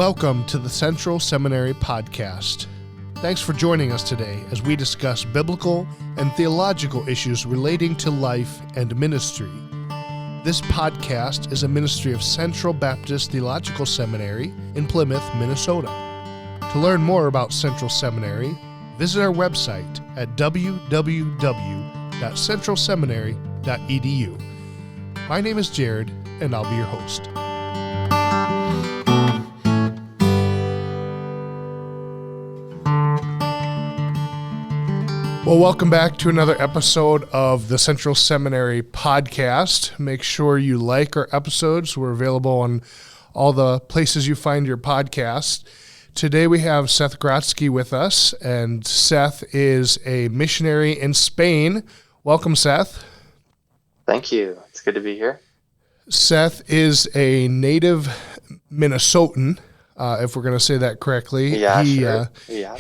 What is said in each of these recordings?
Welcome to the Central Seminary Podcast. Thanks for joining us today as we discuss biblical and theological issues relating to life and ministry. This podcast is a ministry of Central Baptist Theological Seminary in Plymouth, Minnesota. To learn more about Central Seminary, visit our website at www.centralseminary.edu. My name is Jared, and I'll be your host. Well, welcome back to another episode of the Central Seminary Podcast. Make sure you like our episodes. We're available on all the places you find your podcasts. Today we have Seth Grotzke with us, and Seth is a missionary in Spain. Welcome, Seth. Thank you. It's good to be here. Seth is a native Minnesotan, if we're going to say that correctly. Yeah, sure. Yeah.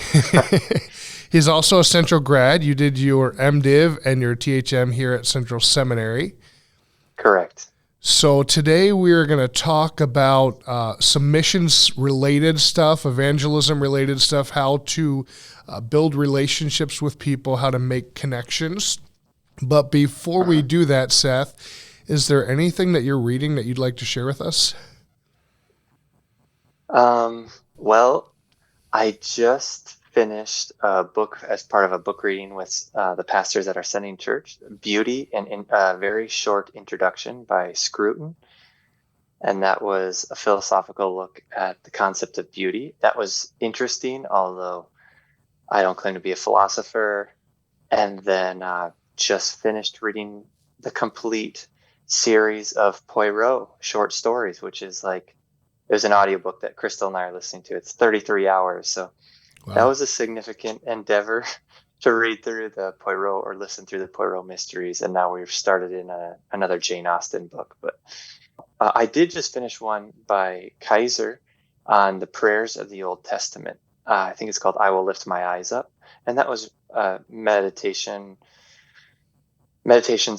He's also a Central grad. You did your MDiv and your THM here at Central Seminary. Correct. So today we're going to talk about some missions-related stuff, evangelism-related stuff, how to build relationships with people, how to make connections. But before we do that, Seth, is there anything that you're reading that you'd like to share with us? Well, I just finished a book as part of a book reading with the pastors at our sending church, Beauty, and a very short introduction by Scruton. And that was a philosophical look at the concept of beauty. That was interesting, although I don't claim to be a philosopher. And then just finished reading the complete series of Poirot short stories, which is like, it was an audiobook that Crystal and I are listening to. It's 33 hours. So wow. That was a significant endeavor to read through the Poirot or listen through the Poirot mysteries. And now we've started in another Jane Austen book. But I did just finish one by Kaiser on the prayers of the Old Testament. I think it's called I Will Lift My Eyes Up. And that was meditations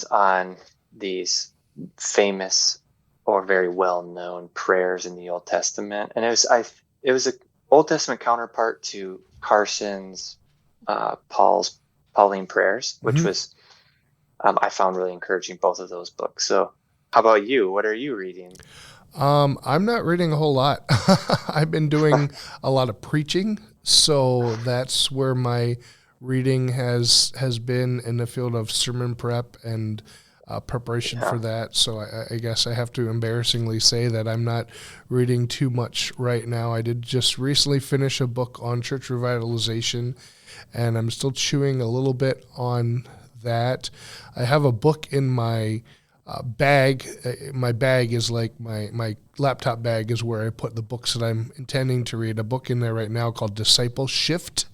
on these famous or very well-known prayers in the Old Testament. And it was an Old Testament counterpart to Carson's Pauline prayers, which was I found really encouraging, both of those books. So how about you? What are you reading? I'm not reading a whole lot. I've been doing a lot of preaching, so that's where my reading has been in the field of sermon prep and preparation for that. So I guess I have to embarrassingly say that I'm not reading too much right now. I did just recently finish a book on church revitalization, and I'm still chewing a little bit on that. I have a book in my bag. My bag is like my laptop bag is where I put the books that I'm intending to read. A book in there right now called Disciple Shift,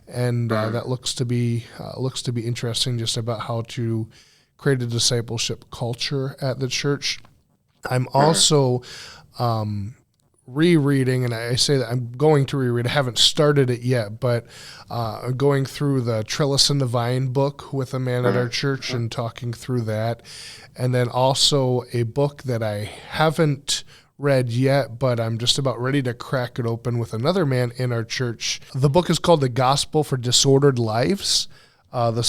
and that looks to be interesting, just about how to create a discipleship culture at the church. I'm also rereading, and I say that I'm going to reread. I haven't started it yet, but going through the Trellis and the Vine book with a man at our church and talking through that. And then also a book that I haven't read yet, but I'm just about ready to crack it open with another man in our church. The book is called The Gospel for Disordered Lives. The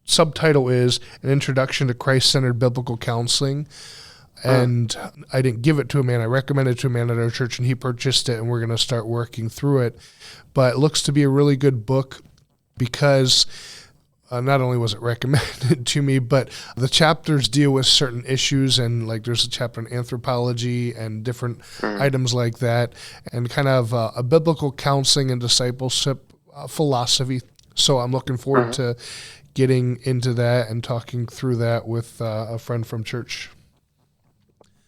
subtitle is An Introduction to Christ-Centered Biblical Counseling. And I didn't give it to a man. I recommended it to a man at our church, and he purchased it, and we're going to start working through it. But it looks to be a really good book because not only was it recommended to me, but the chapters deal with certain issues, and like there's a chapter on anthropology and different items like that, and kind of a biblical counseling and discipleship philosophy. So I'm looking forward to getting into that and talking through that with a friend from church.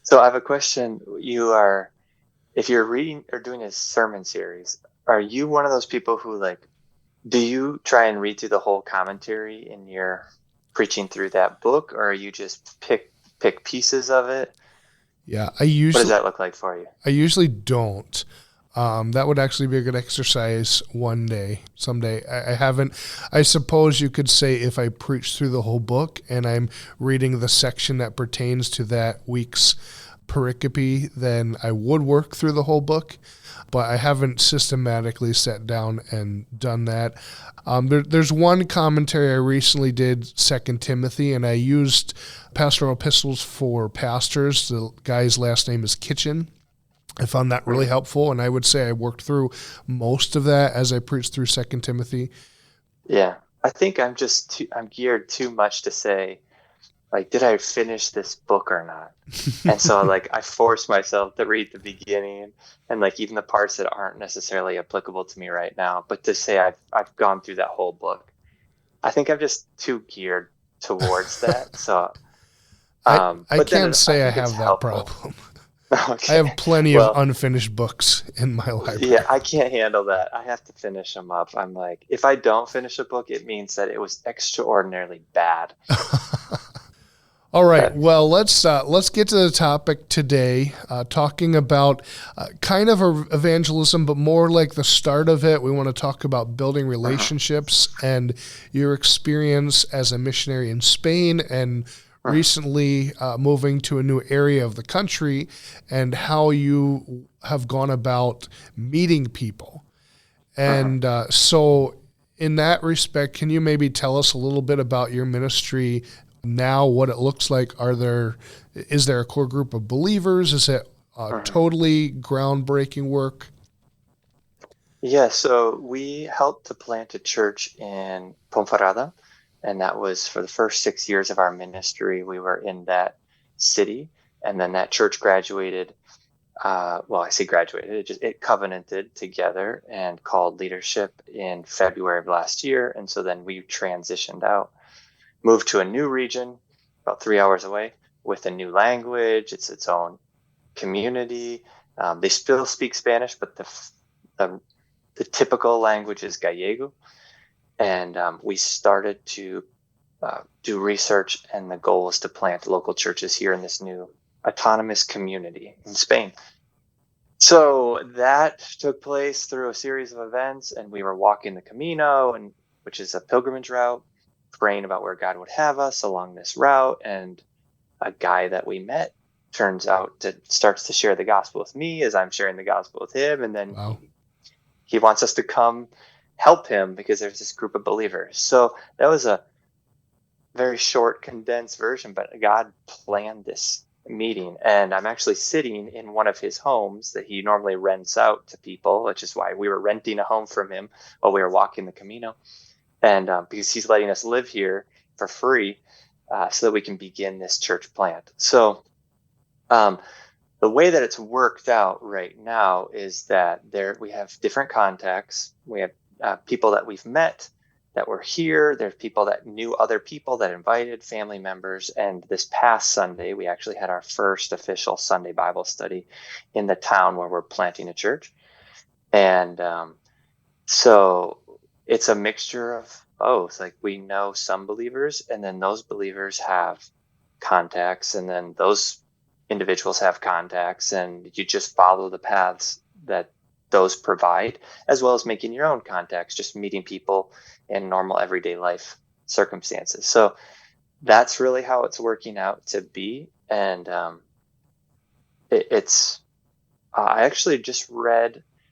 So I have a question. If you're reading or doing a sermon series, are you one of those people who do you try and read through the whole commentary in your preaching through that book, or are you just pick pieces of it? Yeah, what does that look like for you? I usually don't. That would actually be a good exercise someday. I haven't. I suppose you could say if I preach through the whole book and I'm reading the section that pertains to that week's pericope, then I would work through the whole book, but I haven't systematically sat down and done that. There's one commentary I recently did, Second Timothy, and I used Pastoral Epistles for Pastors. The guy's last name is Kitchen. I found that really helpful, and I would say I worked through most of that as I preached through Second Timothy. Yeah. I think I'm geared too much to say, like, did I finish this book or not? And so like I force myself to read the beginning and like even the parts that aren't necessarily applicable to me right now, but to say I've gone through that whole book. I think I'm just too geared towards that. So I but can't then I say I think it's have that helpful. problem. I Okay. have plenty of Well, unfinished books in my yeah, library. I can't handle that. I have to finish them up. I'm like, if I don't finish a book, it means that it was extraordinarily bad. All right, That well, let's get to the topic today, talking about kind of evangelism, but more like the start of it. We want to talk about building uh relationships and your experience as a missionary in Spain and recently moving to a new area of the country and how you have gone about meeting people. And so, in that respect, can you maybe tell us a little bit about your ministry now, what it looks like? Is there a core group of believers? Is it totally groundbreaking work? Yeah, so we helped to plant a church in Ponferrada, and that was for the first 6 years of our ministry. We were in that city, and then that church graduated. Well, I say graduated; it covenanted together and called leadership in February of last year, and so then we transitioned out, moved to a new region, about 3 hours away, with a new language. It's its own community. They still speak Spanish, but the the typical language is Gallego. And we started to do research, and the goal was to plant local churches here in this new autonomous community in Spain. So that took place through a series of events, and we were walking the Camino, and which is a pilgrimage route, praying about where God would have us along this route. And a guy that we met turns out to starts to share the gospel with me as I'm sharing the gospel with him, and then Wow. he wants us to come help him because there's this group of believers. So that was a very short, condensed version, but God planned this meeting. And I'm actually sitting in one of his homes that he normally rents out to people, which is why we were renting a home from him while we were walking the Camino. And because he's letting us live here for free so that we can begin this church plant. So um, the way that it's worked out right now is that we have different contacts. We have people that we've met that were here. There's people that knew other people that invited family members. And this past Sunday, we actually had our first official Sunday Bible study in the town where we're planting a church. And so it's a mixture of both. Like we know some believers, and then those believers have contacts, and then those individuals have contacts, and you just follow the paths that those provide, as well as making your own contacts, just meeting people in normal everyday life circumstances. So that's really how it's working out to be. And it's I actually just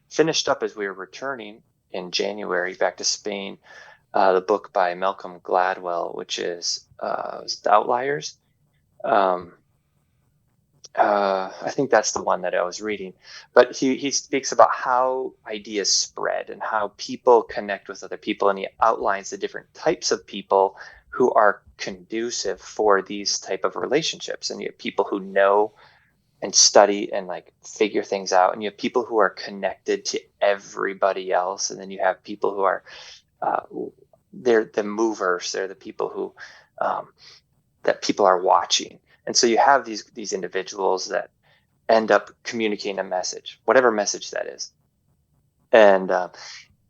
finished up as we were returning in January back to Spain, the book by Malcolm Gladwell, which is The Outliers. Um, I think that's the one that I was reading. But he speaks about how ideas spread and how people connect with other people, and he outlines the different types of people who are conducive for these type of relationships. And you have people who know and study and like figure things out, and you have people who are connected to everybody else, and then you have people who are uh, they're the movers, they're the people who that people are watching. And so you have these individuals that end up communicating a message, whatever message that is. And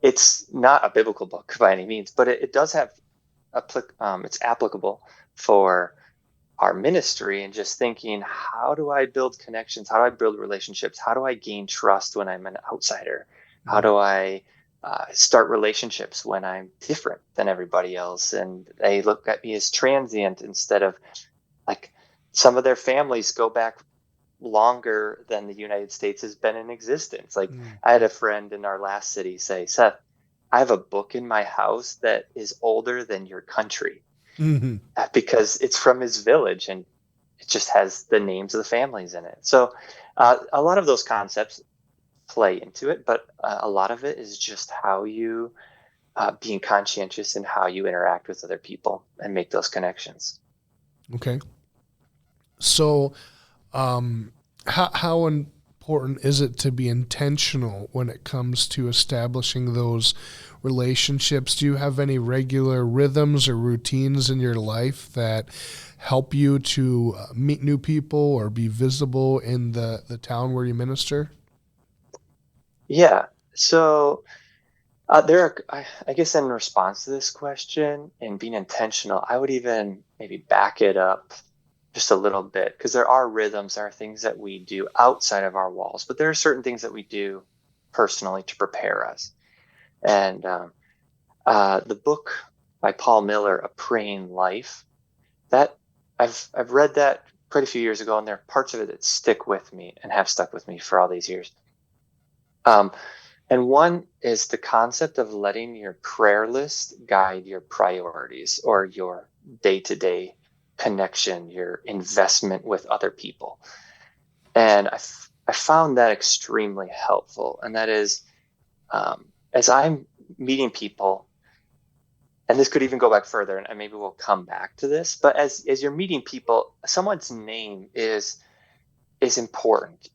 it's not a biblical book by any means, but it does have it's applicable for our ministry, and just thinking, how do I build connections? How do I build relationships? How do I gain trust when I'm an outsider? How do I start relationships when I'm different than everybody else? And they look at me as transient instead of like some of their families go back longer than the United States has been in existence. Like, Mm. I had a friend in our last city say, Seth, I have a book in my house that is older than your country, Hmm. because it's from his village and it just has the names of the families in it. So a lot of those concepts play into it, but a lot of it is just how you being conscientious in how you interact with other people and make those connections. Okay. So, how important is it to be intentional when it comes to establishing those relationships? Do you have any regular rhythms or routines in your life that help you to meet new people or be visible in the town where you minister? Yeah. So there are, I guess, in response to this question and being intentional, I would even maybe back it up just a little bit, because there are rhythms, there are things that we do outside of our walls, but there are certain things that we do personally to prepare us. And the book by Paul Miller, A Praying Life, that I've read that quite a few years ago, and there are parts of it that stick with me and have stuck with me for all these years. Um, and one is the concept of letting your prayer list guide your priorities or your day to day connection, your investment with other people. And I found that extremely helpful. And that is, as I'm meeting people, and this could even go back further, and maybe we'll come back to this, but as you're meeting people, someone's name is important.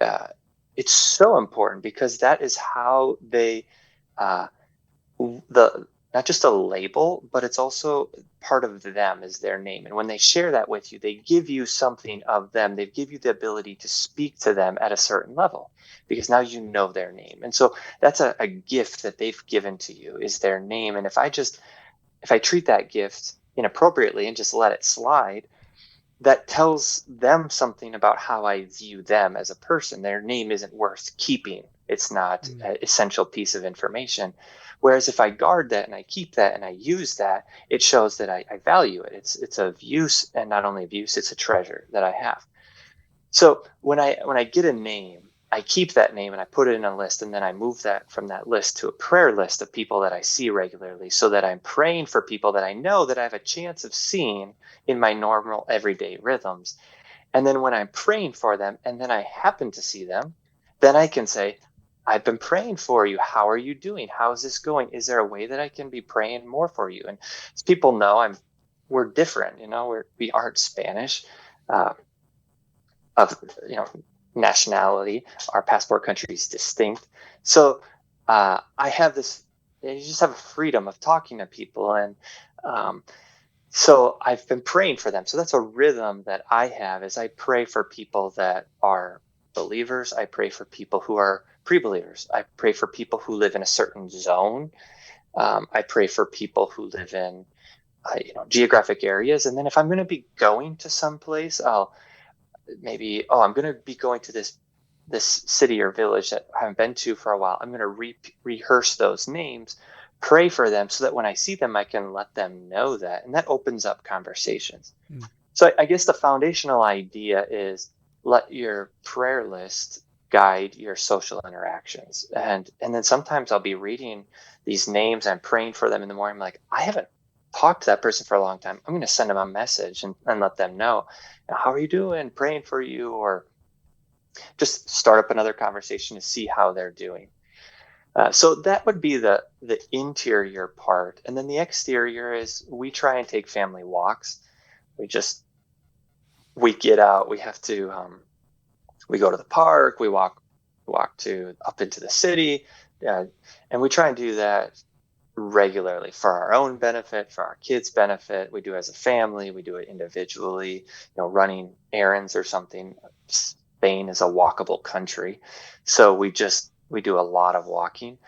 Uh, it's so important because that is how they uh, the not just a label, but it's also part of them is their name. And when they share that with you, they give you something of them. They give you the ability to speak to them at a certain level because now you know their name. And so that's a gift that they've given to you is their name. And if I treat that gift inappropriately and just let it slide, that tells them something about how I view them as a person. Their name isn't worth keeping. It's not Mm. an essential piece of information. Whereas if I guard that and I keep that and I use that, it shows that I value it. It's of use, and not only of use, it's a treasure that I have. So when I get a name, I keep that name and I put it in a list, and then I move that from that list to a prayer list of people that I see regularly, so that I'm praying for people that I know that I have a chance of seeing in my normal everyday rhythms. And then when I'm praying for them and then I happen to see them, then I can say, I've been praying for you. How are you doing? How is this going? Is there a way that I can be praying more for you? And as people know, we're different, we aren't Spanish. Uh, of nationality. Our passport country is distinct. So I have this. You just have a freedom of talking to people, and um, so I've been praying for them. So that's a rhythm that I have. Is I pray for people that are believers. I pray for people who are pre-believers. I pray for people who live in a certain zone. I pray for people who live in geographic areas. And then if I'm going to be going to some place, I'll maybe, I'm going to be going to this city or village that I haven't been to for a while. I'm going to rehearse those names, pray for them so that when I see them, I can let them know that. And that opens up conversations. Mm. So I guess the foundational idea is let your prayer list guide your social interactions. And then sometimes I'll be reading these names and praying for them in the morning. I'm like, I haven't talked to that person for a long time. I'm going to send them a message and let them know, how are you doing? Praying for you, or just start up another conversation to see how they're doing. So that would be the interior part, and then the exterior is we try and take family walks. We just we get out. We have to we go to the park. We walk to up into the city, uh, and we try and do that regularly for our own benefit, for our kids' benefit. We do it as a family. We do it individually. Running errands or something. Spain is a walkable country, so we do a lot of walking,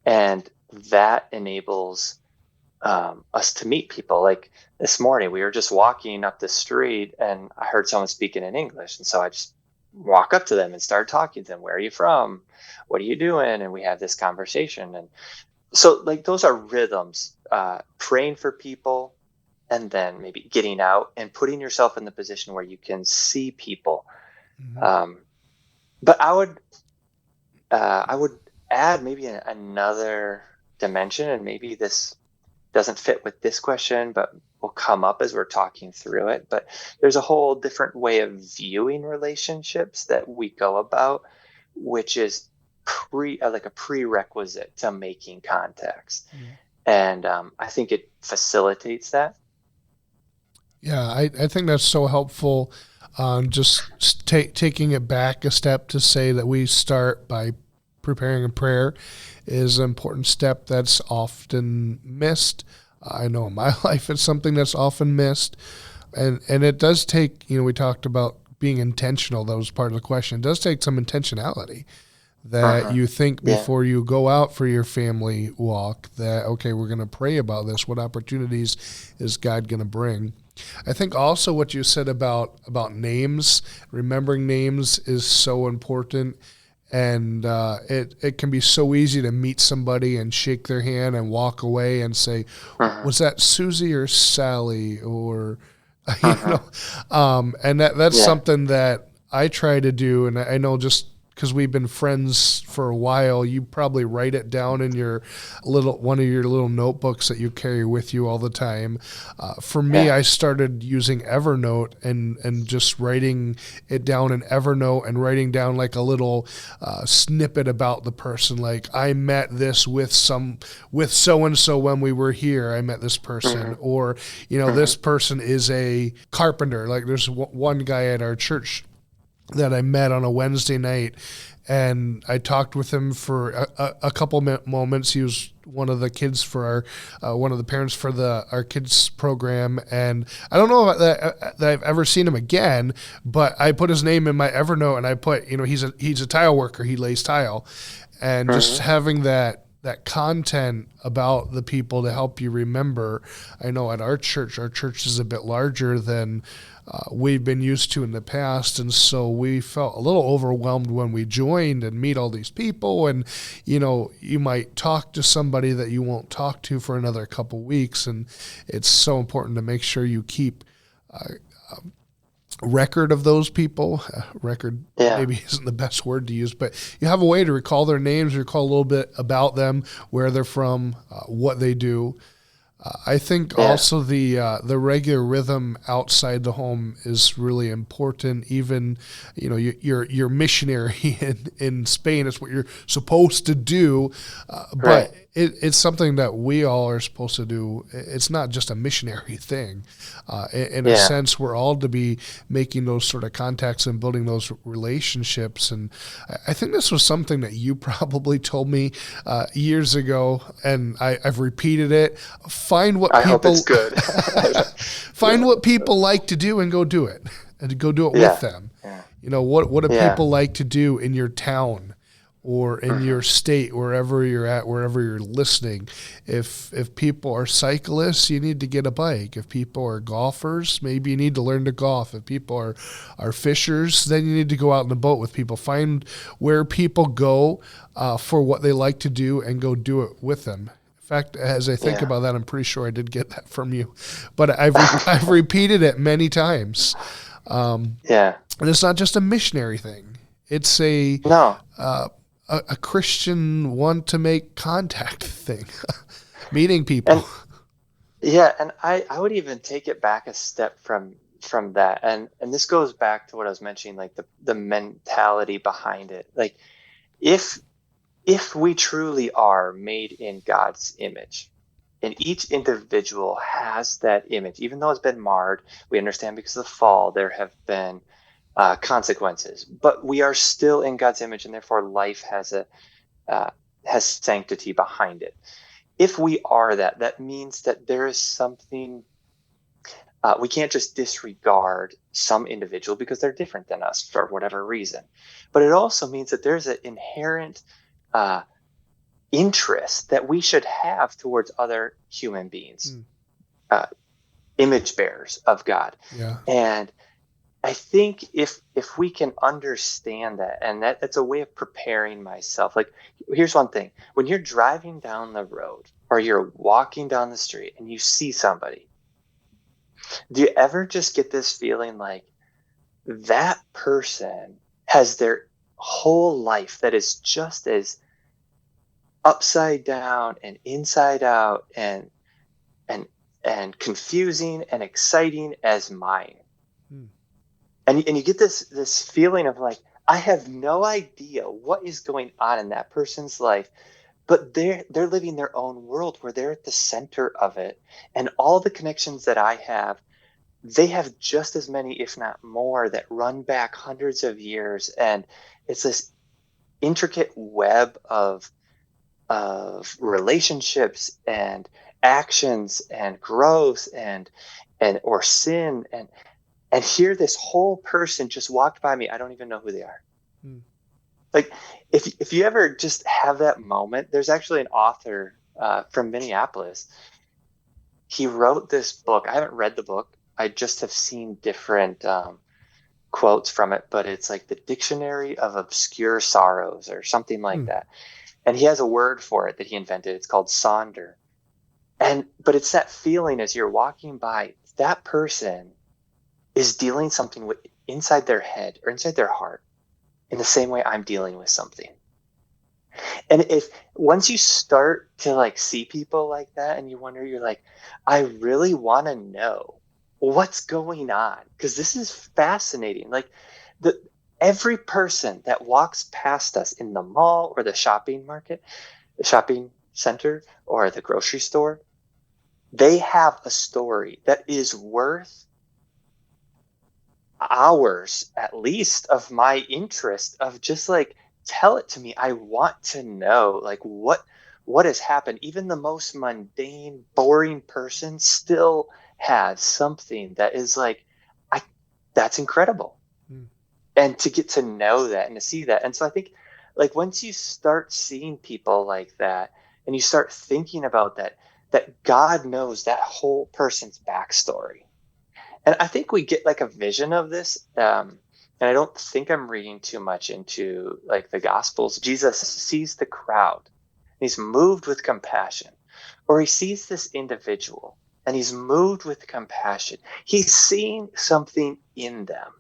and that enables us to meet people. Like this morning, we were just walking up the street, and I heard someone speaking in English, and so I just walk up to them and start talking to them. Where are you from? What are you doing? And we have this conversation. And so, like, those are rhythms. Praying for people, and then maybe getting out and putting yourself in the position where you can see people. Hmm. Um, but I would add maybe another dimension, and maybe this doesn't fit with this question, but will come up as we're talking through it. But there's a whole different way of viewing relationships that we go about, which is like a prerequisite to making contacts. And I think it facilitates that. Yeah, I think that's so helpful. Just taking it back a step to say that we start by preparing a prayer is an important step that's often missed. I know in my life it's something that's often missed, and it does take. We talked about being intentional. That was part of the question. It does take some intentionality that Uh-huh. you think Yeah. before you go out for your family walk that, okay, we're going to pray about this. What opportunities is God going to bring? I think also what you said about names, remembering names is so important. And it can be so easy to meet somebody and shake their hand and walk away and say, Uh-huh. was that Susie or Sally? Or, you Uh-huh. know, and that's Yeah. something that I try to do. And I know just because we've been friends for a while, you probably write it down in your one of your little notebooks that you carry with you all the time. For me, Yeah. I started using Evernote and just writing it down in Evernote and writing down like a little snippet about the person. Like I met this with so and so when we were here. I met this person, Uh-huh. or Uh-huh. this person is a carpenter. Like there's one guy at our church that I met on a Wednesday night, and I talked with him for a couple moments. He was one of the kids for one of the parents for our kids program, and I don't know that I've ever seen him again. But I put his name in my Evernote, and I put, he's a tile worker. He lays tile, and just Uh-huh. having that content about the people to help you remember. I know at our church is a bit larger than we've been used to in the past, and so we felt a little overwhelmed when we joined and meet all these people. And you might talk to somebody that you won't talk to for another couple weeks, and it's so important to make sure you keep record of those people. Record Yeah. maybe isn't the best word to use, but you have a way to recall their names, recall a little bit about them, where they're from, what they do. I think Yeah. also the regular rhythm outside the home is really important. Even you're missionary in Spain. It's what you're supposed to do, but Right. it's something that we all are supposed to do. It's not just a missionary thing. In a Yeah. sense, we're all to be making those sort of contacts and building those relationships. And I think this was something that you probably told me years ago, and I've repeated it. Find what I hope it's people good. find what people like to do and go do it, and go do it with Yeah. them. Yeah. What do Yeah. people like to do in your town or in Uh-huh. your state, wherever you're at, wherever you're listening? If people are cyclists, you need to get a bike. If people are golfers, maybe you need to learn to golf. If people are fishers, then you need to go out in the boat with people. Find where people go for what they like to do and go do it with them. In fact, as I think Yeah. about that, I'm pretty sure I did get that from you, but I've repeated it many times. Yeah. And it's not just a missionary thing. It's No. uh, a Christian want to make contact thing, meeting people. And yeah, and I would even take it back a step from that. And this goes back to what I was mentioning, like the mentality behind it. Like if if we truly are made in God's image, and each individual has that image, even though it's been marred, we understand because of the fall, there have been consequences, but we are still in God's image, and therefore life uh, has sanctity behind it. If we are that, that means that there is something. We can't just disregard some individual because they're different than us for whatever reason. But it also means that there's an inherent uh, interest that we should have towards other human beings, Hmm. uh, image bearers of God. Yeah. And I think if we can understand that, and that's a way of preparing myself. Like, here's one thing: when you're driving down the road or you're walking down the street and you see somebody, Do you ever just get this feeling like that person has their whole life that is just as upside down and inside out and and confusing and exciting as mine? Mm. And you get this feeling of like, I have no idea what is going on in that person's life, but they're living their own world where they're at the center of it. And all the connections that I have, they have just as many, if not more, that run back hundreds of years. And it's this intricate web of relationships and actions and growth and or sin, and here this whole person just walked by me. I don't even know who they are. Mm. Like, if you ever just have that moment, there's actually an author from Minneapolis. He wrote this book. I haven't read the book. I just have seen different quotes from it, but it's like the Dictionary of Obscure Sorrows or something like Mm. that. And he has a word for it that he invented. It's called sonder. But it's that feeling as you're walking by, that person is dealing something with inside their head or inside their heart in the same way I'm dealing with something. And if once you start to like see people like that and you wonder, you're like, I really want to know what's going on because this is fascinating. Like the every person that walks past us in the mall or the shopping market, the shopping center or the grocery store, they have a story that is worth hours at least of my interest of just like, tell it to me. I want to know like what has happened. Even the most mundane boring person still has something that is like, I that's incredible. Mm. And to get to know that and to see that. And so I think like once you start seeing people like that and you start thinking about that God knows that whole person's backstory. And I think we get like a vision of this. And I don't think I'm reading too much into like the Gospels. Jesus sees the crowd and he's moved with compassion, or he sees this individual and he's moved with compassion. He's seeing something in them.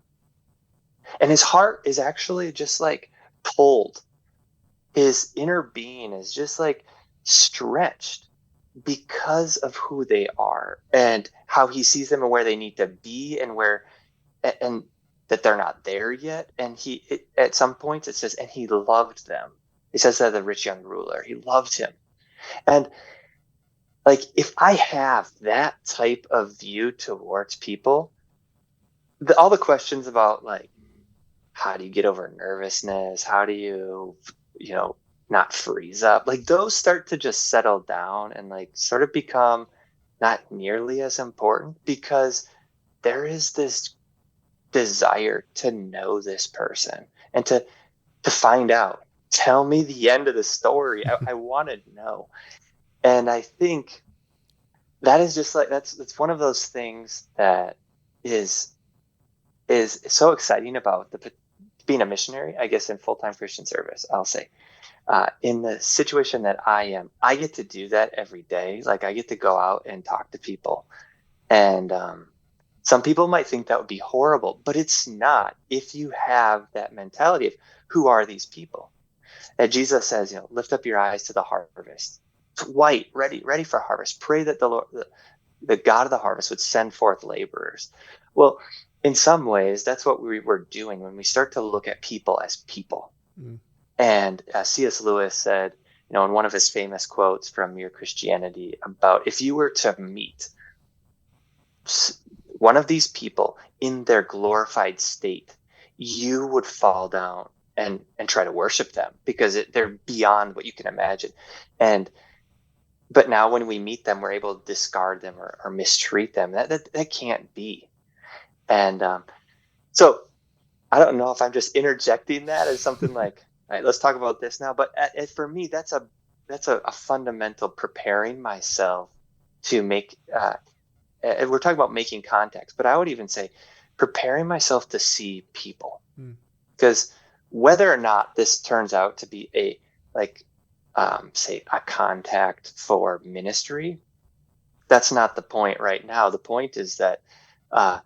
And his heart is actually just like pulled. His inner being is just like stretched because of who they are and how he sees them and where they need to be and where and that they're not there yet. And at some points it says, and he loved them. He says that the rich young ruler, he loved him. And like, if I have that type of view towards people, all the questions about like, how do you get over nervousness? How do you know, not freeze up? Like those start to just settle down and like sort of become not nearly as important because there is this desire to know this person and to find out. Tell me the end of the story. I want to know. And I think that is just like that's one of those things that is is so exciting about the being a missionary, I guess, in full-time Christian service. I'll say in the situation that I am, I get to do that every day. Like I get to go out and talk to people. And some people might think that would be horrible, but it's not if you have that mentality of who are these people? And Jesus says, you know, lift up your eyes to the harvest. It's white, ready for harvest. Pray that the Lord, the God of the harvest would send forth laborers. Well, in some ways, that's what we were doing when we start to look at people as people. Mm. And C.S. Lewis said, you know, in one of his famous quotes from Mere Christianity about if you were to meet one of these people in their glorified state, you would fall down and try to worship them because they're beyond what you can imagine. And but now when we meet them, we're able to discard them or mistreat them. That can't be. And so I don't know if I'm just interjecting that as something like, all right, let's talk about this now. But for me, that's a fundamental preparing myself to make we're talking about making contacts, but I would even say preparing myself to see people. Mm. Because whether or not this turns out to be say a contact for ministry, that's not the point right now. The point is that uh,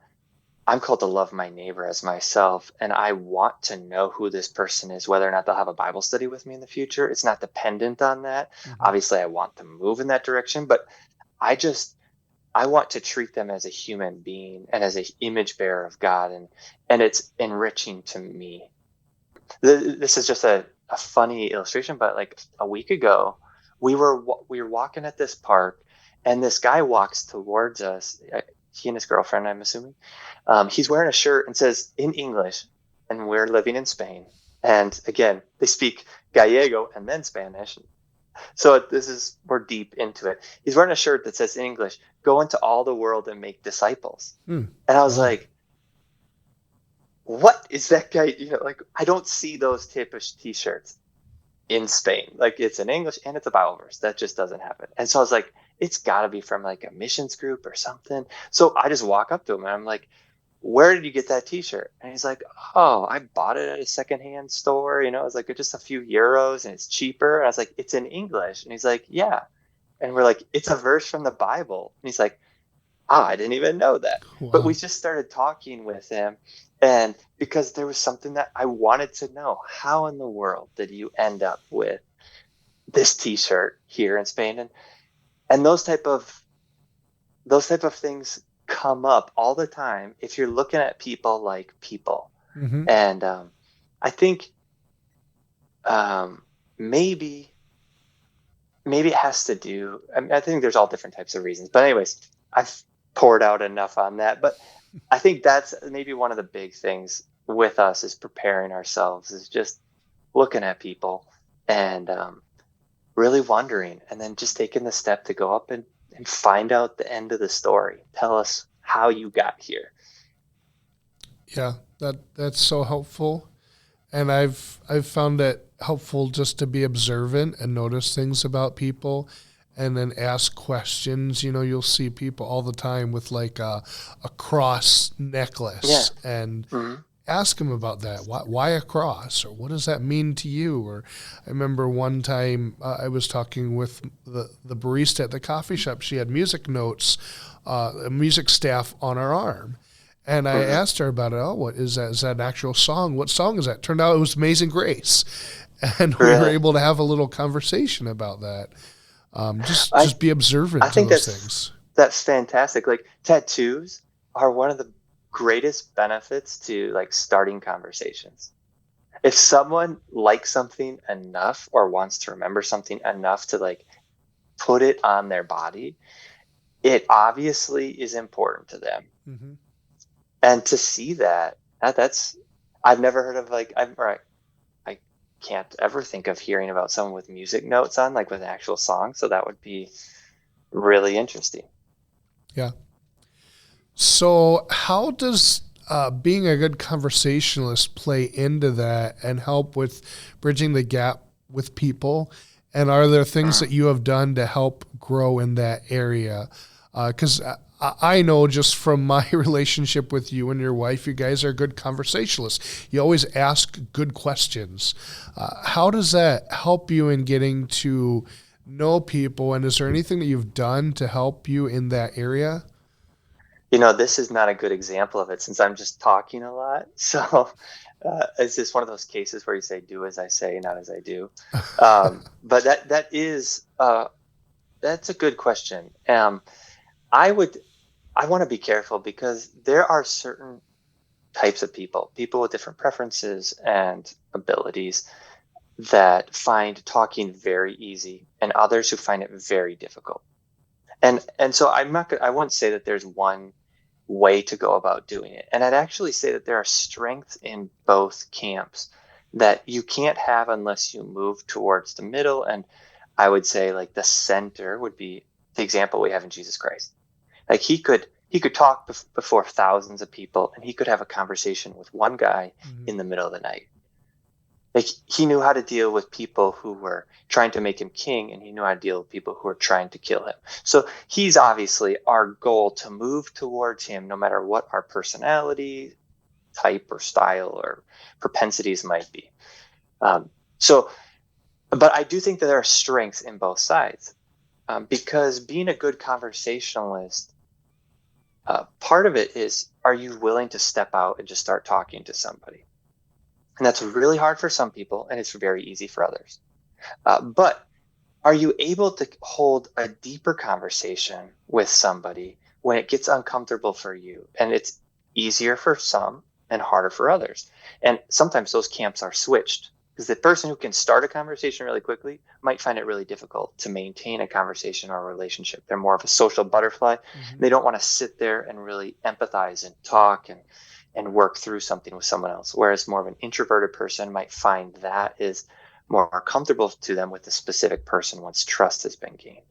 I'm called to love my neighbor as myself, and I want to know who this person is, whether or not they'll have a Bible study with me in the future. It's not dependent on that. Hmm. Obviously, I want to move in that direction, but I just I want to treat them as a human being and as an image bearer of God, and it's enriching to me. This is just a funny illustration, but like a week ago, we were walking at this park, and this guy walks towards us. He and his girlfriend, I'm assuming. He's wearing a shirt and says in English, and we're living in Spain. And again, they speak Gallego and then Spanish. So this is we're deep into it. He's wearing a shirt that says in English, "Go into all the world and make disciples." Mm. And I was Wow. like, what is that guy? Like I don't see those type of t-shirts in Spain. Like it's in English and it's a Bible verse. That just doesn't happen. And so I was like, it's got to be from like a missions group or something. So I just walk up to him and I'm like, where did you get that t-shirt? And he's like, oh, I bought it at a secondhand store. It's like just a few euros and it's cheaper. And I was like, it's in English. And he's like, yeah. And we're like, it's a verse from the Bible. And he's like, I didn't even know that. But we Wow. just started talking with him. And because there was something that I wanted to know, how in the world did you end up with this t-shirt here in Spain? And those type of things come up all the time if you're looking at people like people. Hmm. And I think um, maybe maybe it has to do. I think there's all different types of reasons. But anyways, I've poured out enough on that. But I think that's maybe one of the big things with us is preparing ourselves is just looking at people and really wondering, and then just taking the step to go up and find out the end of the story. Tell us how you got here. Yeah, that's so helpful. And I've found it helpful just to be observant and notice things about people and then ask questions. You'll see people all the time with like a cross Yeah. necklace and Hmm. ask them about that. Why a cross? Or what does that mean to you? Or I remember one time I was talking with the barista at the coffee shop. She had music notes, a music staff on her arm. And I Hmm. asked her about it. Oh, what is that? Is that an actual song? What song is that? Turned out it was Amazing Grace. And we were Really, able to have a little conversation about that. I Just be I observant to think those that's things. that's fantastic. Like tattoos are one of the greatest benefits to like starting conversations. If someone likes something enough or wants to remember something enough to like put it on their body, it obviously is important to them. Hmm. And to see that's I've never heard of like I can't ever think of hearing about someone with music notes on like with an actual song. So that would be really interesting. Yeah. So, how does being a good conversationalist play into that and help with bridging the gap with people? And are there things that Mm. you have done to help grow in that area? Because I know just from my relationship with you and your wife, you guys are good conversationalists. You always ask good questions. How does that help you in getting to know people? And is there anything that you've done to help you in that area? This is not a good example of it since I'm just talking a lot. So it's just one of those cases where you say, "Do as I say, not as I do." But that's a good question. I would I want to be careful because there are certain types of people with different preferences and abilities that find talking very easy, and others who find it very difficult. And so I won't say that there's one way to go about doing it. And I'd actually say that there are strengths in both camps that you can't have unless you move towards the middle. And I would say like the center would be the example we have in Jesus Christ. Like he could talk before thousands of people, and he could have a conversation with one guy Mhm. in the middle of the night. Like he knew how to deal with people who were trying to make him king, and he knew how to deal with people who were trying to kill him. So he's obviously our goal to move towards him, no matter what our personality type or style or propensities might be. Um, so, but I do think that there are strengths in both sides. because being a good conversationalist, part of it is, are you willing to step out and just start talking to somebody? And that's really hard for some people, and it's very easy for others. But are you able to hold a deeper conversation with somebody when it gets uncomfortable for you? And it's easier for some and harder for others. And sometimes those camps are switched, because the person who can start a conversation really quickly might find it really difficult to maintain a conversation or a relationship. They're more of a social butterfly. Mm-hmm. They don't want to sit there and really empathize and talk and work through something with someone else. Whereas more of an introverted person might find that is more comfortable to them with a specific person once trust has been gained.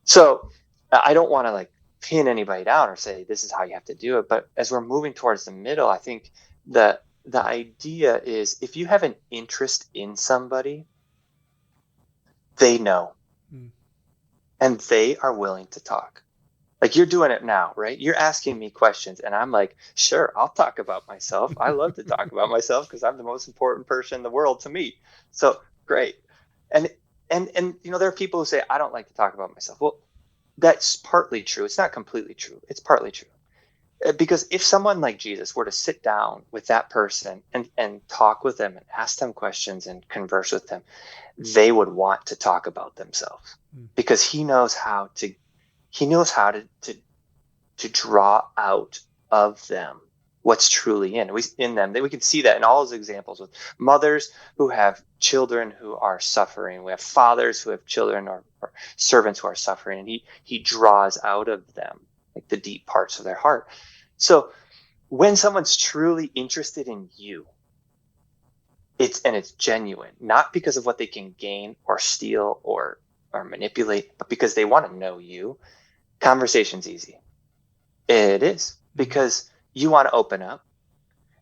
So I don't want to like pin anybody down or say this is how you have to do it. But as we're moving towards the middle, I think the idea is, if you have an interest in somebody, they know, and they are willing to talk. Like you're doing it now, right? You're asking me questions, and I'm like, sure, I'll talk about myself. I love to talk about myself because I'm the most important person in the world to me. So great. And there are people who say, I don't like to talk about myself. Well, that's partly true. It's not completely true. It's partly true. Because if someone like Jesus were to sit down with that person and talk with them and ask them questions and converse with them, they would want to talk about themselves, because he knows how to draw out of them what's truly in them. We can see that in all his examples with mothers who have children who are suffering. We have fathers who have children or servants who are suffering, and he draws out of them like the deep parts of their heart. So when someone's truly interested in you, it's genuine, not because of what they can gain or steal or manipulate, but because they want to know you. Conversation's easy. It is, because you want to open up,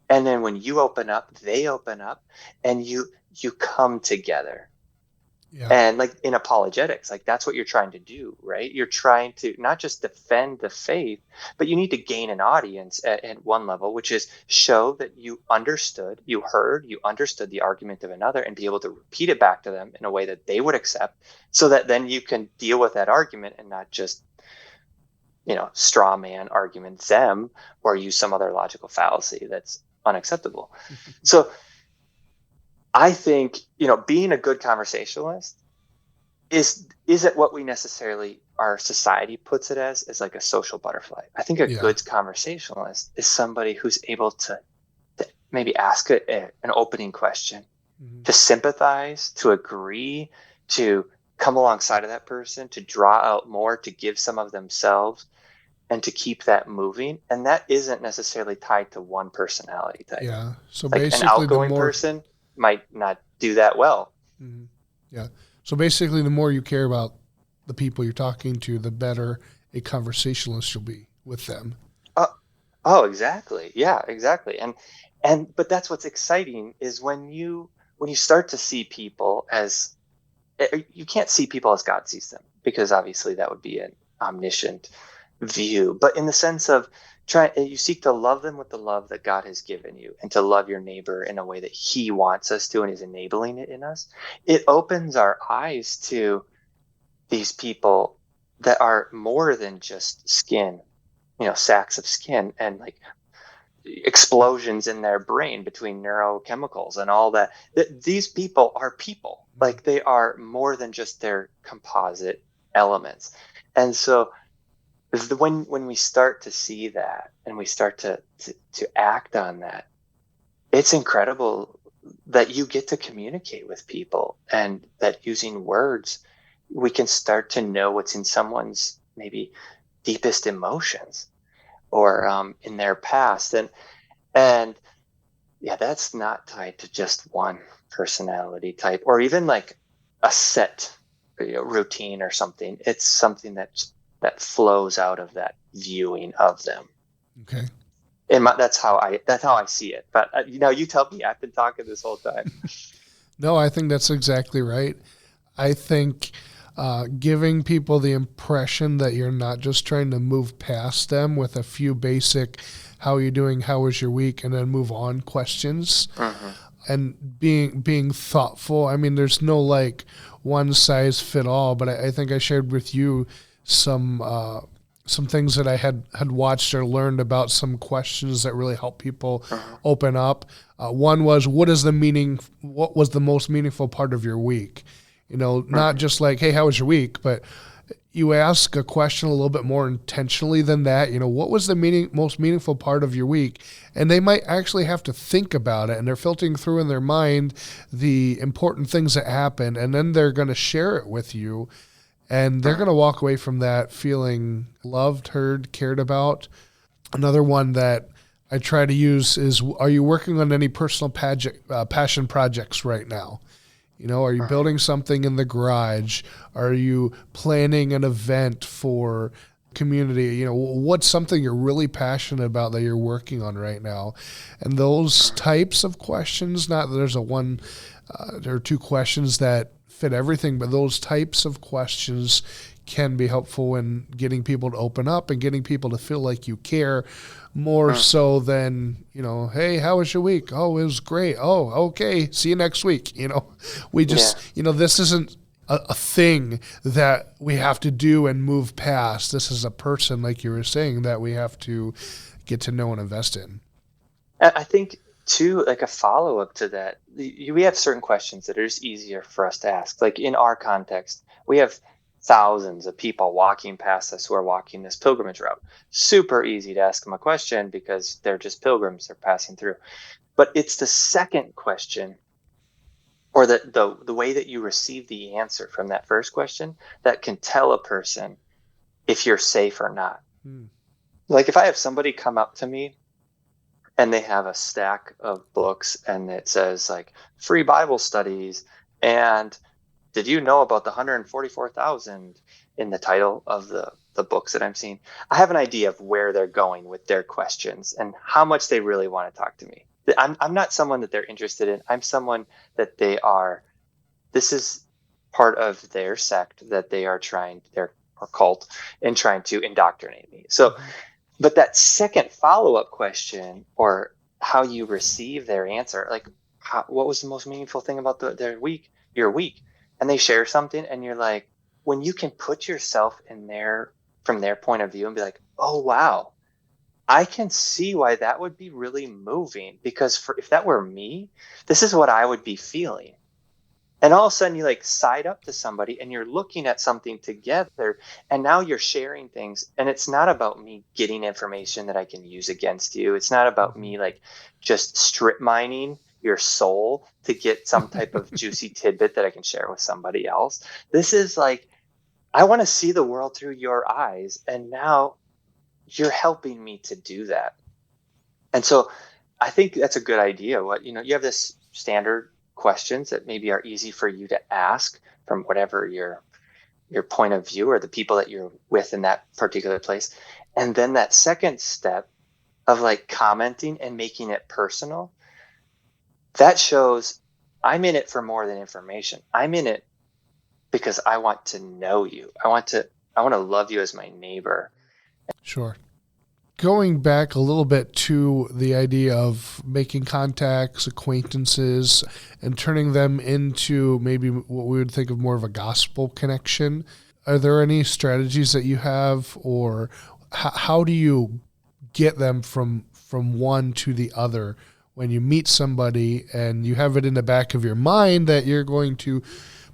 and then when you open up, they open up, and you come together. Yeah. And like in apologetics, like that's what you're trying to do, right? You're trying to not just defend the faith, but you need to gain an audience at one level, which is show that you understood the argument of another, and be able to repeat it back to them in a way that they would accept, so that then you can deal with that argument and not just straw man argument them or use some other logical fallacy that's unacceptable. So I think, being a good conversationalist isn't what we necessarily, our society puts it as like a social butterfly. I think a good conversationalist is somebody who's able to maybe ask an opening question, to sympathize, to agree, to come alongside of that person, to draw out more, to give some of themselves, and to keep that moving. And that isn't necessarily tied to one personality type. Yeah. So like basically, an outgoing person might not do that well. Mm-hmm. Yeah. So basically, the more you care about the people you're talking to, the better a conversationalist you'll be with them. Oh, exactly. Yeah, exactly. But that's what's exciting, is when you start to see people as, you can't see people as God sees them, because obviously that would be an omniscient view, but in the sense of you seek to love them with the love that God has given you, and to love your neighbor in a way that he wants us to and is enabling it in us. It opens our eyes to these people that are more than just skin, sacks of skin and like explosions in their brain between neurochemicals and all that. These people are people. Like, they are more than just their composite elements. And so when we start to see that, and we start to act on that, it's incredible that you get to communicate with people, and that using words, we can start to know what's in someone's maybe deepest emotions, or in their past. And yeah, that's not tied to just one personality type, or even like a set routine or something. It's something that flows out of that viewing of them. Okay. And that's how I see it. But you tell me. I've been talking this whole time. No, I think that's exactly right. I think giving people the impression that you're not just trying to move past them with a few basic, how are you doing, how was your week, and then move on questions. and being thoughtful. I mean, there's no like one size fit all, but I think I shared with you some things that I had watched or learned about some questions that really help people Uh-huh. open up. One was, what is the meaning? What was the most meaningful part of your week? Not Mhm. just like, hey, how was your week? But you ask a question a little bit more intentionally than that. What was the most meaningful part of your week? And they might actually have to think about it, and they're filtering through in their mind the important things that happen, and then they're going to share it with you, and they're going Mhm. to walk away from that feeling loved, heard, cared about. Another one that I try to use is, are you working on any personal passion projects right now? Are you Mhm. building something in the garage? Are you planning an event for community? What's something you're really passionate about that you're working on right now? And those Mhm. types of questions, not that there's there are two questions that fit everything, but those types of questions can be helpful in getting people to open up and getting people to feel like you care more Mhm. so than, hey, how was your week? Oh, it was great. Oh, okay. See you next week. We just, Yeah. this isn't a thing that we have to do and move past. This is a person, like you were saying, that we have to get to know and invest in. I think too, like a follow up to that, we have certain questions that are just easier for us to ask. Like in our context, we have thousands of people walking past us who are walking this pilgrimage route. Super easy to ask them a question because they're just pilgrims, they're passing through. But it's the second question, or the way that you receive the answer from that first question, that can tell a person if you're safe or not. Hmm. Like if I have somebody come up to me and they have a stack of books and it says like free Bible studies, and did you know about the 144,000 in the title of the books that I'm seeing? I have an idea of where they're going with their questions and how much they really want to talk to me. I'm not someone that they're interested in. I'm someone that they are, this is part of their sect that they are trying, their or cult, and trying to indoctrinate me. So Mm-hmm. but that second follow up question, or how you receive their answer, like what was the most meaningful thing about their week, your week, and they share something, and you're like, when you can put yourself in their from their point of view and be like, oh wow, I can see why that would be really moving because if that were me, this is what I would be feeling. And all of a sudden you like side up to somebody and you're looking at something together, and now you're sharing things, and it's not about me getting information that I can use against you. It's not about me like just strip mining your soul to get some type of juicy tidbit that I can share with somebody else. This is like, I want to see the world through your eyes, and now you're helping me to do that. And so I think that's a good idea. You have this standard questions that maybe are easy for you to ask from whatever your point of view or the people that you're with in that particular place. And then that second step of like commenting and making it personal, that shows I'm in it for more than information. I'm in it because I want to know you. I want to love you as my neighbor. Sure. Going back a little bit to the idea of making contacts, acquaintances, and turning them into maybe what we would think of more of a gospel connection. Are there any strategies that you have, or how do you get them from one to the other when you meet somebody and you have it in the back of your mind that you're going to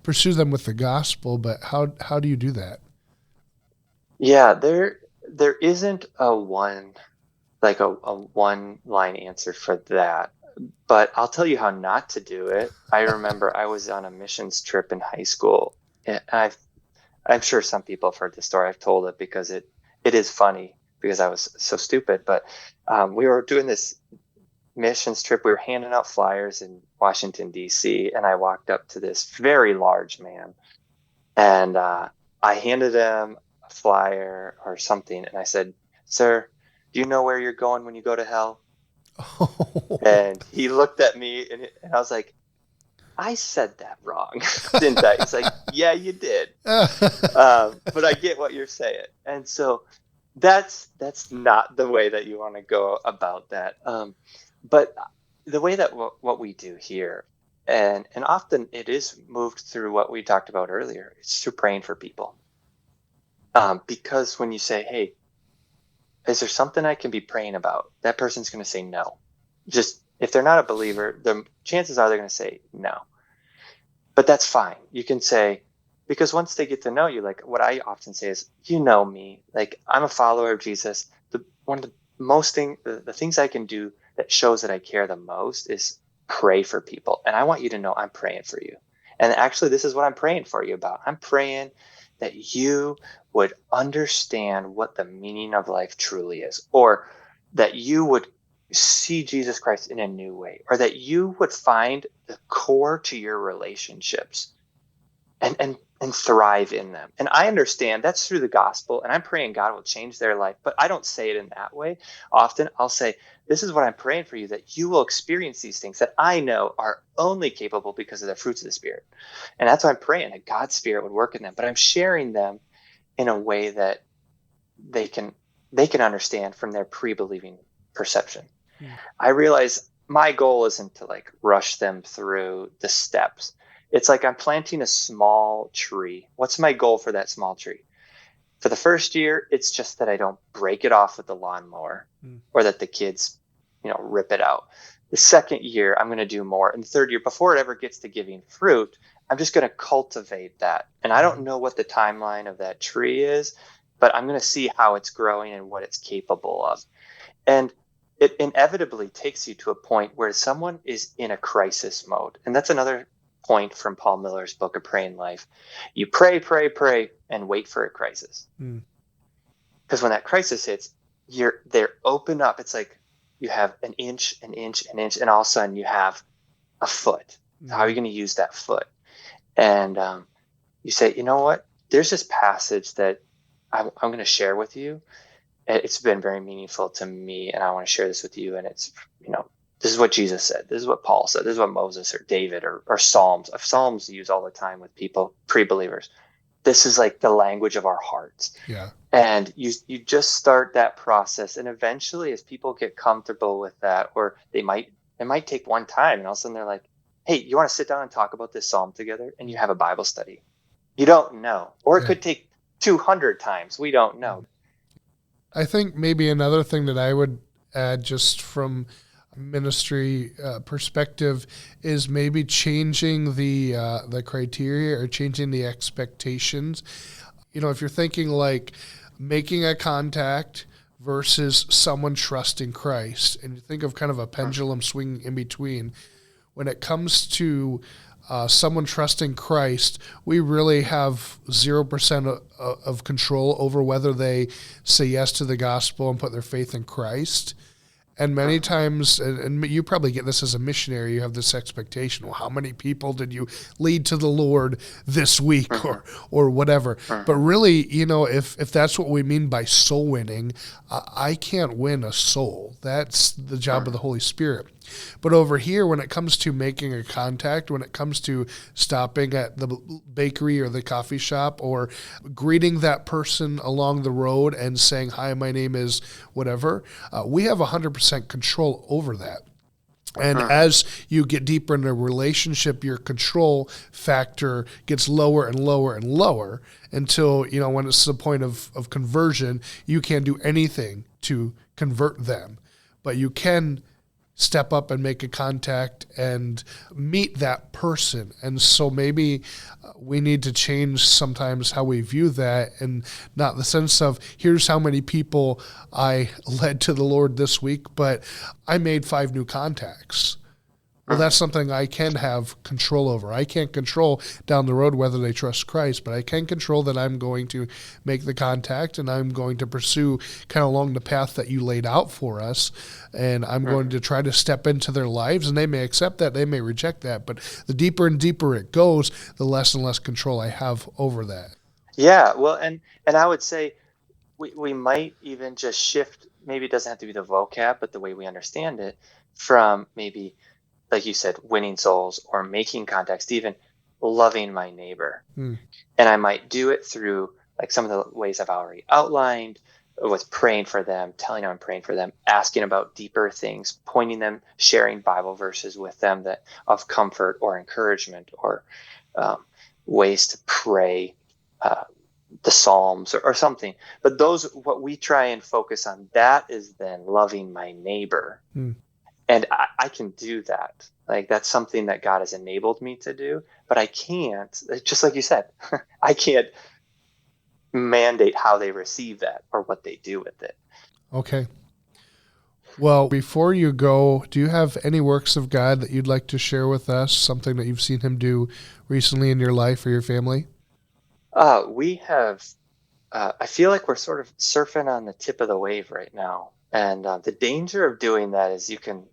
pursue them with the gospel, but how do you do that? Yeah, there isn't a one, like a one line answer for that. But I'll tell you how not to do it. I remember I was on a missions trip in high school, and I'm sure some people have heard the story. I've told it because it is funny because I was so stupid. But we were doing this missions trip. We were handing out flyers in Washington D.C., and I walked up to this very large man, and I handed him a flyer or something, and I said, "Sir, do you know where you're going when you go to hell?" And he looked at me, and I was like, I said that wrong, didn't I? He's like, yeah, you did. But I get what you're saying. And so that's not the way that you want to go about that. But the way that what we do here, and often it is moved through what we talked about earlier, it's through praying for people. Because when you say, hey, is there something I can be praying about? That person's going to say no. Just if they're not a believer, the chances are they're going to say no. But that's fine. You can say, because once they get to know you, like what I often say is, you know me, like I'm a follower of Jesus. One of the the things I can do that shows that I care the most is pray for people. And I want you to know I'm praying for you. And actually, this is what I'm praying for you about. I'm praying that you would understand what the meaning of life truly is, or that you would see Jesus Christ in a new way, or that you would find the core to your relationships and thrive in them. And I understand that's through the gospel, and I'm praying God will change their life, but I don't say it in that way. Often I'll say, this is what I'm praying for you, that you will experience these things that I know are only capable because of the fruits of the Spirit. And that's why I'm praying that God's Spirit would work in them, but I'm sharing them in a way that they can understand from their pre-believing perception. I realize my goal isn't to like rush them through the steps. It's like I'm planting a small tree. What's my goal for that small tree? For the first year, it's just that I don't break it off with the lawnmower or that the kids, rip it out. The second year, I'm going to do more. And the third year, before it ever gets to giving fruit, I'm just going to cultivate that. And I don't know what the timeline of that tree is, but I'm going to see how it's growing and what it's capable of. And it inevitably takes you to a point where someone is in a crisis mode. And that's another point from Paul Miller's book, A Praying Life. You pray, pray, pray, and wait for a crisis. Because when that crisis hits, they're open up. It's like you have an inch, an inch, an inch, and all of a sudden you have a foot. How are you going to use that foot? And you say, you know what? There's this passage that I'm going to share with you. It's been very meaningful to me, and I want to share this with you. And it's, this is what Jesus said. This is what Paul said. This is what Moses or David or Psalms. Psalms used all the time with people, pre-believers. This is like the language of our hearts. Yeah. And you just start that process. And eventually, as people get comfortable with that, or it might take one time, and all of a sudden they're like, hey, you want to sit down and talk about this Psalm together? And you have a Bible study. You don't know. Or it could take 200 times. We don't know. I think maybe another thing that I would add just from a ministry perspective is maybe changing the criteria or changing the expectations. If you're thinking like making a contact versus someone trusting Christ, and you think of kind of a pendulum swinging in between, when it comes to someone trusting Christ, we really have 0% of control over whether they say yes to the gospel and put their faith in Christ. And many times, and you probably get this as a missionary, you have this expectation, well, how many people did you lead to the Lord this week or whatever? But really, if that's what we mean by soul winning, I can't win a soul. That's the job of the Holy Spirit. But over here, when it comes to making a contact, when it comes to stopping at the bakery or the coffee shop or greeting that person along the road and saying, hi, my name is whatever, we have 100% control over that. And as you get deeper in a relationship, your control factor gets lower and lower and lower until, when it's the point of conversion, you can't do anything to convert them. But you can step up and make a contact and meet that person. And so maybe we need to change sometimes how we view that, and not the sense of here's how many people I led to the Lord this week, but I made 5 new contacts. Well, that's something I can have control over. I can't control down the road whether they trust Christ, but I can control that I'm going to make the contact and I'm going to pursue kind of along the path that you laid out for us. And I'm going to try to step into their lives, and they may accept that, they may reject that. But the deeper and deeper it goes, the less and less control I have over that. Yeah, well, and I would say we might even just shift. Maybe it doesn't have to be the vocab, but the way we understand it, from maybe, like you said, winning souls or making contacts, even loving my neighbor. And I might do it through like some of the ways I've already outlined, with praying for them, telling them I'm praying for them, asking about deeper things, pointing them, sharing Bible verses with them that of comfort or encouragement, or ways to pray the Psalms or something. But what we try and focus on, that is then loving my neighbor. And I can do that. Like, that's something that God has enabled me to do, but I can't, just like you said, I can't mandate how they receive that or what they do with it. Okay. Well, before you go, do you have any works of God that you'd like to share with us, something that you've seen him do recently in your life or your family? We have, I feel like we're sort of surfing on the tip of the wave right now. And the danger of doing that is you can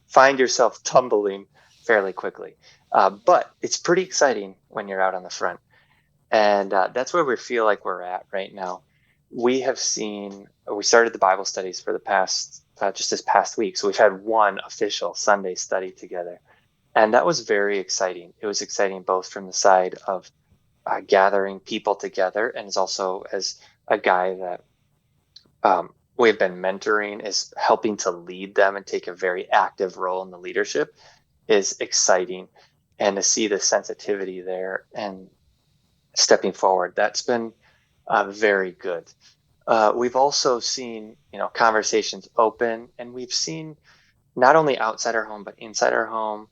find yourself tumbling fairly quickly. But it's pretty exciting when you're out on the front. And that's where we feel like we're at right now. We started the Bible studies for the past, just this past week. So we've had one official Sunday study together. And that was very exciting. It was exciting both from the side of gathering people together, and is also as a guy that we've been mentoring, is helping to lead them and take a very active role in the leadership, is exciting. And to see the sensitivity there and stepping forward, that's been very good. We've also seen, conversations open, and we've seen not only outside our home, but inside our home,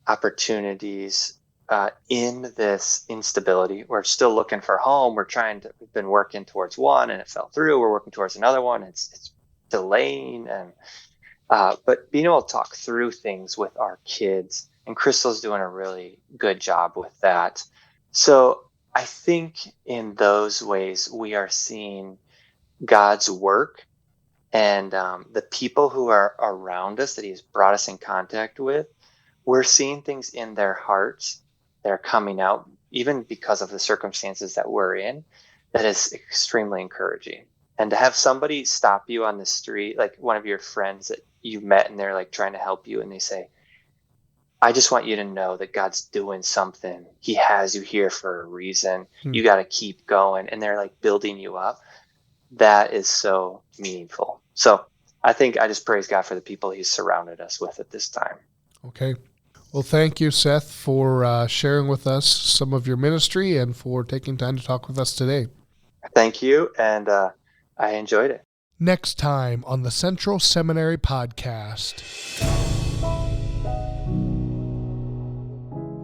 opportunities in this instability. We're still looking for home. We've been working towards one and it fell through. We're working towards another one. It's delaying. But being able to talk through things with our kids, and Crystal's doing a really good job with that. So I think in those ways we are seeing God's work, and the people who are around us that he's brought us in contact with, we're seeing things in their hearts that are coming out, even because of the circumstances that we're in, that is extremely encouraging. And to have somebody stop you on the street, like one of your friends that you met, and they're like trying to help you, and they say, I just want you to know that God's doing something. He has you here for a reason. You got to keep going. And they're like building you up. That is so meaningful. So I think I just praise God for the people he's surrounded us with at this time. Okay. Well, thank you, Seth, for sharing with us some of your ministry and for taking time to talk with us today. Thank you, and I enjoyed it. Next time on the Central Seminary Podcast.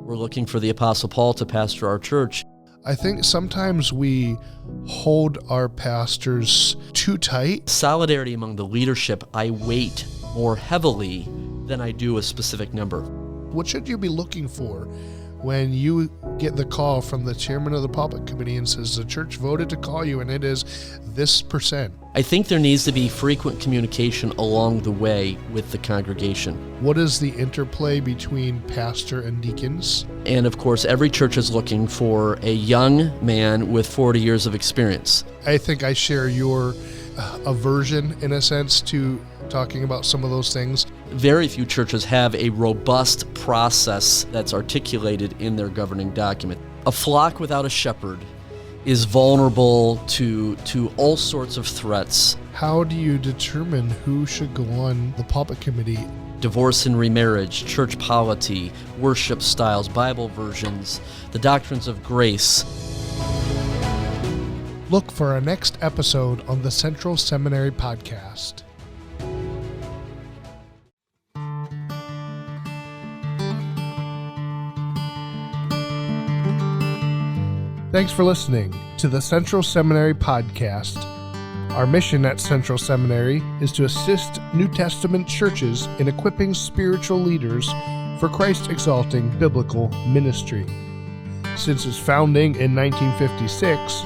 We're looking for the Apostle Paul to pastor our church. I think sometimes we hold our pastors too tight. Solidarity among the leadership, I weight more heavily than I do a specific number. What should you be looking for when you get the call from the chairman of the pulpit committee and says the church voted to call you and it is this %? I think there needs to be frequent communication along the way with the congregation. What is the interplay between pastor and deacons? And of course, every church is looking for a young man with 40 years of experience. I think I share your aversion, in a sense, to talking about some of those things. Very few churches have a robust process that's articulated in their governing document. A flock without a shepherd is vulnerable to all sorts of threats. How do you determine who should go on the pulpit committee? Divorce and remarriage, church polity, worship styles, Bible versions, the doctrines of grace. Look for our next episode on the Central Seminary Podcast. Thanks for listening to the Central Seminary Podcast. Our mission at Central Seminary is to assist New Testament churches in equipping spiritual leaders for Christ-exalting biblical ministry. Since its founding in 1956,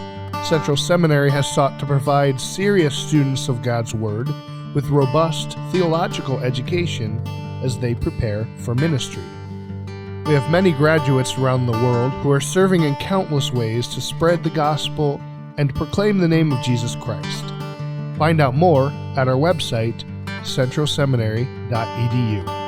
Central Seminary has sought to provide serious students of God's Word with robust theological education as they prepare for ministry. We have many graduates around the world who are serving in countless ways to spread the gospel and proclaim the name of Jesus Christ. Find out more at our website, centralseminary.edu.